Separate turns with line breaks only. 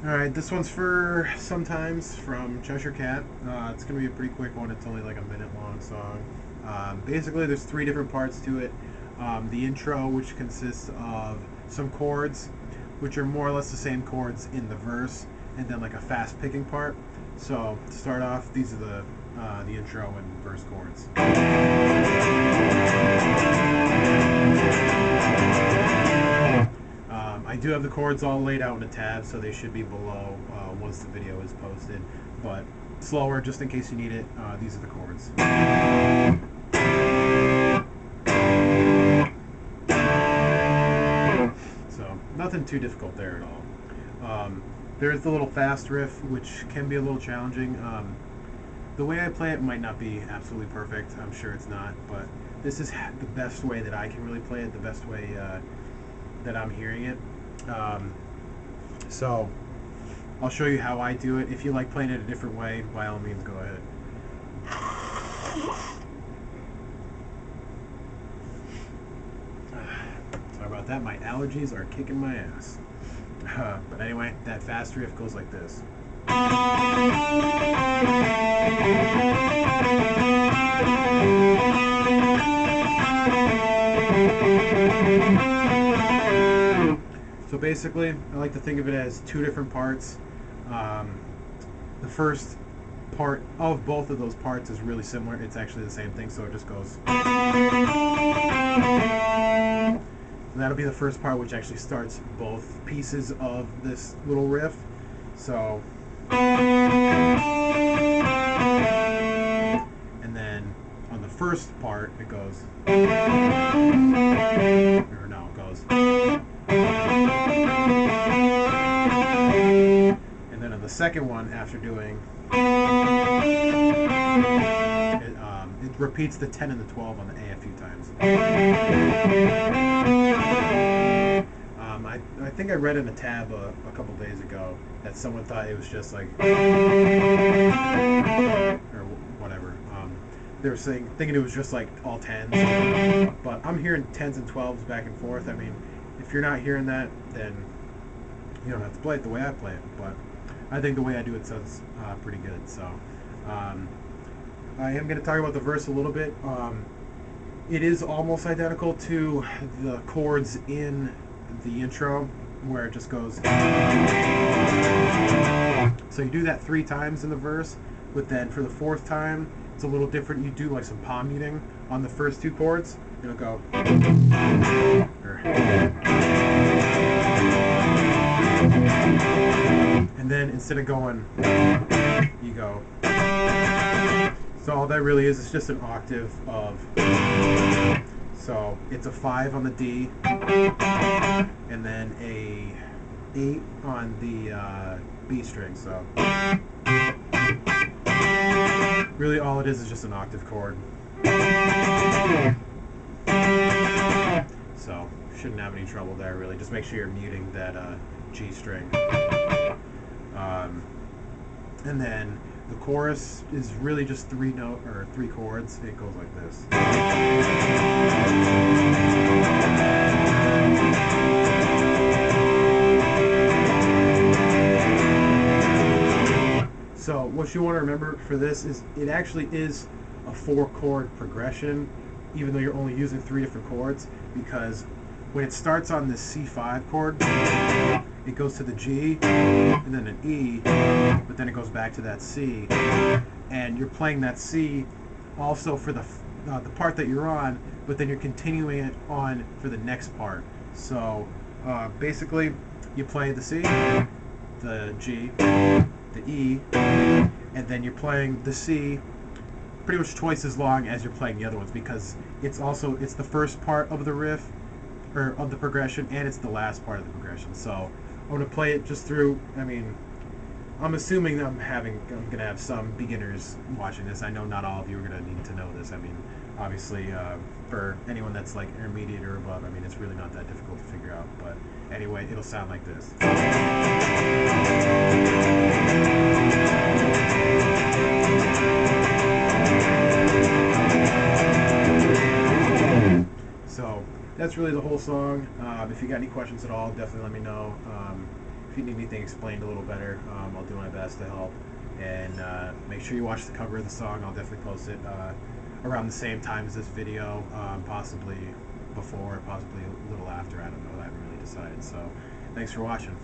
Alright, this one's for Sometimes from Cheshire Cat. It's going to be a pretty quick one. It's only like a minute long song. Basically, there's 3 different parts to it. The intro, which consists of some chords, which are more or less the same chords in the verse, and then like a fast picking part. So to start off, these are the intro and verse chords. I do have the chords all laid out in a tab, so they should be below once the video is posted. But slower, just in case you need it, these are the chords. So nothing too difficult there at all. There's the little fast riff, which can be a little challenging. The way I play it might not be absolutely perfect. I'm sure it's not, but this is the best way that I can really play it, the best way that I'm hearing it. So I'll show you how I do it. If you like playing it a different way, by all means, go ahead. Sorry about that. My allergies are kicking my ass. But anyway, that fast riff goes like this. So basically, I like to think of it as 2 different parts. The first part of both of those parts is really similar. It's actually the same thing, so it just goes. So that'll be the first part, which actually starts both pieces of this little riff. So, and then on the first part, it goes. Or no, it goes. And then on the second one, after doing, it repeats the 10 and the 12 on the A a few times. I think I read in a tab a couple days ago that someone thought it was just like, or whatever. They were thinking it was just like all 10s, but I'm hearing 10s and 12s back and forth. I mean, if you're not hearing that, then you don't have to play it the way I play it. But I think the way I do it sounds pretty good. So I am going to talk about the verse a little bit. It is almost identical to the chords in the intro, where it just goes. So you do that 3 times in the verse, but then for the 4th time, it's a little different. You do like some palm muting on the first 2 chords. It'll go. And then instead of going, you go. So all that really is just an octave of. So it's a 5 on the D, and then a 8 on the B string. So really all it is just an octave chord. So shouldn't have any trouble there really. Just make sure you're muting that G string. And then the chorus is really just 3 chords. It goes like this. So what you want to remember for this is it actually is a 4-chord progression, even though you're only using 3 different chords, because when it starts on this C5 chord, it goes to the G, and then an E, but then it goes back to that C, and you're playing that C also for the part that you're on, but then you're continuing it on for the next part. So basically, you play the C, the G, the E, and then you're playing the C pretty much twice as long as you're playing the other ones, because it's the first part of the riff, or of the progression, and it's the last part of the progression. So I'm going to play it just through. I mean, I'm assuming that I'm going to have some beginners watching this. I know not all of you are going to need to know this. I mean, obviously, for anyone that's like intermediate or above, I mean, it's really not that difficult to figure out. But anyway, it'll sound like this. So that's that's really the whole song. If you got any questions at all, definitely let me know. If you need anything explained a little better, I'll do my best to help. And make sure you watch the cover of the song. I'll definitely post it around the same time as this video, possibly before, possibly a little after. I don't know. I haven't really decided. So thanks for watching.